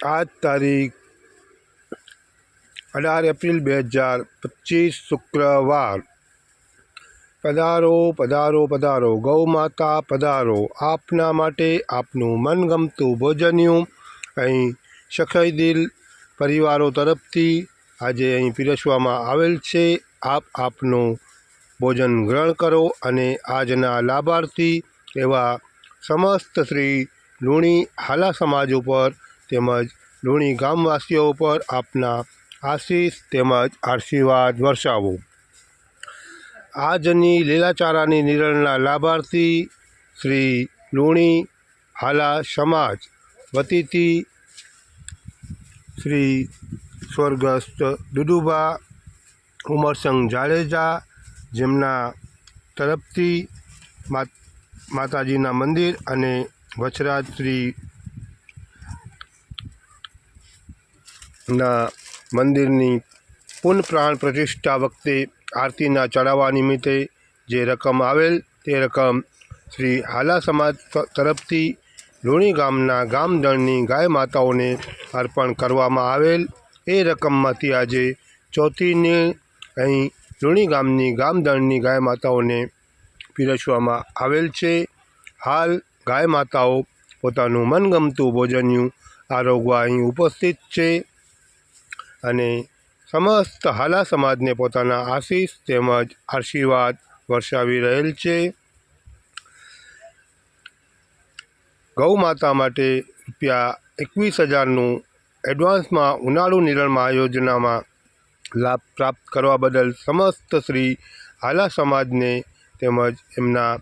આજ તારીખ 18 એપ્રિલ 2025 શુક્રવાર। પધારો પધારો પધારો, ગૌ માતા પધારો। આપના માટે આપનું મનગમતું ભોજન્યું અહીં સખઈદિલ પરિવારો તરફથી આજે અહીં પીરસવામાં આવેલ છે। આપ આપનું ભોજન ગ્રહણ કરો અને આજના લાભાર્થી એવા સમસ્ત શ્રી લુણી હાલા સમાજ ઉપર તેમજ લુણી ગામવાસીઓ ઉપર આપના આશીષ તેમજ આશીર્વાદ વર્ષાવો। આજની લીલાચારાની નિરળના લાભાર્થી શ્રી લુણી હાલા સમાજ વતીથી શ્રી સ્વર્ગસ્થ દુદુભા ઉમરસંગ જાડેજા, જેમના તરફથી માતાજીના મંદિર અને વચરાજ શ્રીના મંદિરની પુનઃ પ્રાણ પ્રતિષ્ઠા વખતે આરતીના ચડાવવા નિમિત્તે જે રકમ આવેલ તે રકમ શ્રી હાલા સમાજ તરફથી લુણી ગામના ગામદળની ગાય માતાઓને અર્પણ કરવામાં આવેલ। એ રકમમાંથી આજે ચોથીને અહીં લુણી ગામની ગામદળની ગાય માતાઓને પીરસવામાં આવેલ છે। હાલ ગાય માતાઓ પોતાનું મનગમતું ભોજન્યું આરોગવા અહીં ઉપસ્થિત છે અને સમસ્ત હાલા સમાજને પોતાના આશીષ તેમજ આશીર્વાદ વર્ષાવી રહેલ છે। ગૌ માતા માટે ₹21,000નું એડવાન્સમાં ઉનાળુ નિરણ યોજનામાં લાભ પ્રાપ્ત કરવા બદલ સમસ્ત શ્રી હાલા સમાજને તેમજ એમના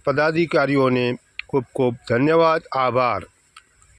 પદાધિકારીઓને ખૂબ ખૂબ ધન્યવાદ, આભાર।